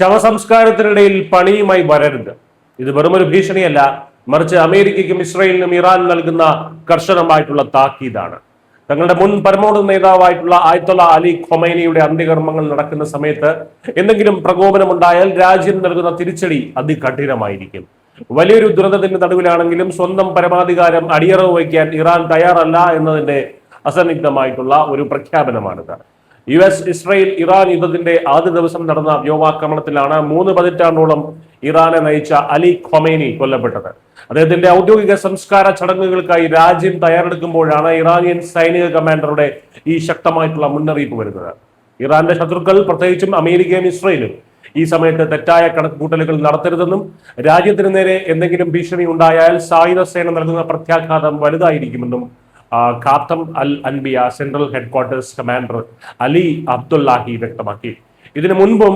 ശവസംസ്കാരത്തിനിടയിൽ പണിയുമായി വരരുത്. ഇത് വെറുമൊരു ഭീഷണിയല്ല, മറിച്ച് അമേരിക്കയ്ക്കും ഇസ്രയേലിനും ഇറാൻ നൽകുന്ന കർശനമായിട്ടുള്ള താക്കീതാണ്. തങ്ങളുടെ മുൻ പരമോന്നത നേതാവായിട്ടുള്ള ആയത്തുള്ള അലി ഖൊമൈനിയുടെ അന്ത്യകർമ്മങ്ങൾ നടക്കുന്ന സമയത്ത് എന്തെങ്കിലും പ്രകോപനമുണ്ടായാൽ രാജ്യം നൽകുന്ന തിരിച്ചടി അതികഠിനമായിരിക്കും. വലിയൊരു ദുരന്തത്തിന്റെ നടുവിലാണെങ്കിലും സ്വന്തം പരമാധികാരം അടിയറവ് വയ്ക്കാൻ ഇറാൻ തയ്യാറല്ല എന്നതിന്റെ അസന്നിഗ്ധമായിട്ടുള്ള ഒരു പ്രഖ്യാപനമാണിത്. ഇസ്രയേൽ ഇറാൻ യുദ്ധത്തിന്റെ ആദ്യ ദിവസം നടന്ന വ്യോമാക്രമണത്തിലാണ് 3 പതിറ്റാണ്ടോളം ഇറാനെ നയിച്ച അലി ഖൊമൈനി കൊല്ലപ്പെട്ടത്. അദ്ദേഹത്തിന്റെ ഔദ്യോഗിക സംസ്കാര ചടങ്ങുകൾക്കായി രാജ്യം തയ്യാറെടുക്കുമ്പോഴാണ് ഇറാനിയൻ സൈനിക കമാൻഡറുടെ ഈ ശക്തമായിട്ടുള്ള മുന്നറിയിപ്പ് വരുന്നത്. ഇറാന്റെ ശത്രുക്കൾ, പ്രത്യേകിച്ചും അമേരിക്കയും ഇസ്രയേലും, ഈ സമയത്ത് തെറ്റായ കണക്കുകൂട്ടലുകൾ നടത്തരുതെന്നും രാജ്യത്തിന് നേരെ എന്തെങ്കിലും ഭീഷണി ഉണ്ടായാൽ സായുധ സേന നൽകുന്ന പ്രത്യാഘാതം വലുതായിരിക്കുമെന്നും Khatam al Anbiya central headquarters commander Ali Abdollahi വ്യക്തമാക്കി. ഇതിനു മുൻപും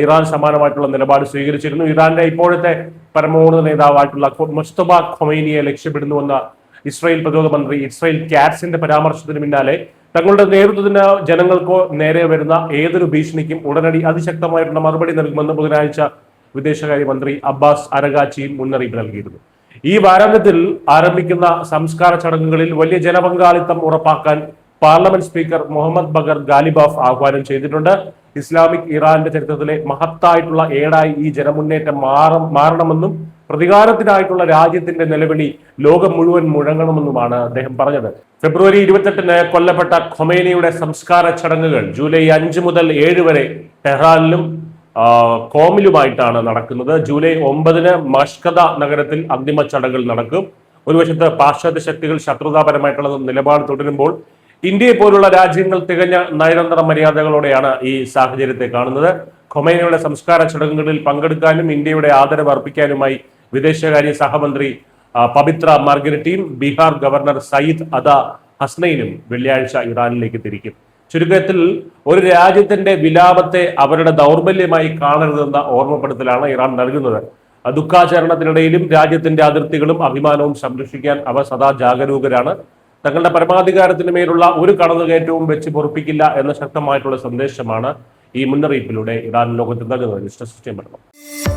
ഇറാൻ സമാനമായിട്ടുള്ള നിലപാട് സ്വീകരിച്ചിരുന്നു. ഇറാന്റെ ഇപ്പോഴത്തെ പരമോന്നത നേതാവായിട്ടുള്ള മുസ്തഫ ഖൊമൈനിയെ ലക്ഷ്യമിടുന്നുവെന്ന ഇസ്രായേൽ പ്രതിരോധ മന്ത്രി ഇസ്രായേൽ കാറ്റ്സിന്റെ പരാമർശത്തിന് പിന്നാലെ തങ്ങളുടെ നേതൃത്വത്തിന് ജനങ്ങൾക്കോ നേരെ വരുന്ന ഏതൊരു ഭീഷണിക്കും ഉടനടി അതിശക്തമായിട്ടുള്ള മറുപടി നൽകുമെന്ന് ബുധനാഴ്ച വിദേശകാര്യമന്ത്രി അബ്ബാസ് അരഗാച്ചിയും മുന്നറിയിപ്പ് നൽകിയിരുന്നു. ഈ വാരാന്ത്യത്തിൽ ആരംഭിക്കുന്ന സംസ്കാര ചടങ്ങുകളിൽ വലിയ ജനപങ്കാളിത്തം ഉറപ്പാക്കാൻ parliament speaker Mohammad bugger Ghalibaf ആഹ്വാനം ചെയ്തിട്ടുണ്ട്. ഇസ്ലാമിക് ഇറാന്റെ ചരിത്രത്തിലെ മഹത്തായിട്ടുള്ള ഏടായി ഈ ജനമുന്നേറ്റം മാറണമെന്നും പ്രതികാരത്തിനായിട്ടുള്ള രാജ്യത്തിന്റെ നിലവിളി ലോകം മുഴുവൻ മുഴങ്ങണമെന്നുമാണ് അദ്ദേഹം പറഞ്ഞത്. ഫെബ്രുവരി 28-ന് കൊല്ലപ്പെട്ട ഖൊമൈനിയുടെ സംസ്കാര ചടങ്ങുകൾ ജൂലൈ 5 മുതൽ 7 വരെ ടെഹ്റാനിലും കോമിലുമായിട്ടാണ് നടക്കുന്നത്. ജൂലൈ 9-ന് മഷ്കദ നഗരത്തിൽ അന്തിമ ചടങ്ങുകൾ നടക്കും. ഒരു വശത്ത് പാശ്ചാത്യ ശക്തികൾ ശത്രുതാപരമായിട്ടുള്ള നിലപാട് തുടരുമ്പോൾ ഇന്ത്യയെ പോലുള്ള രാജ്യങ്ങൾ തികഞ്ഞ നയതന്ത്ര മര്യാദകളോടെയാണ് ഈ സാഹചര്യത്തെ കാണുന്നത്. ഖൊമൈനിയുടെ സംസ്കാര ചടങ്ങുകളിൽ പങ്കെടുക്കാനും ഇന്ത്യയുടെ ആദരവ് അർപ്പിക്കാനുമായി വിദേശകാര്യ സഹമന്ത്രി പവിത്ര മാർഗരറ്റിയും ബീഹാർ ഗവർണർ സയ്യിദ് അദ ഹസ്നൈനും വെള്ളിയാഴ്ച ഇറാനിലേക്ക് തിരിക്കും. ചുരുക്കത്തിൽ ഒരു രാജ്യത്തിന്റെ വിലാപത്തെ അവരുടെ ദൗർബല്യമായി കാണരുതെന്ന ഓർമ്മപ്പെടുത്തലാണ് ഇറാൻ നൽകുന്നത്. ദുഃഖാചരണത്തിനിടയിലും രാജ്യത്തിന്റെ അതിർത്തികളും അഭിമാനവും സംരക്ഷിക്കാൻ അവർ സദാ ജാഗരൂകരാണ്. തങ്ങളുടെ പരമാധികാരത്തിന് മേലുള്ള ഒരു കടന്നുകയറ്റവും വെച്ച് പൊറുപ്പിക്കില്ല എന്ന ശക്തമായിട്ടുള്ള സന്ദേശമാണ് ഈ മുന്നറിയിപ്പിലൂടെ ഇറാൻ ലോകത്ത് നൽകുന്നത്.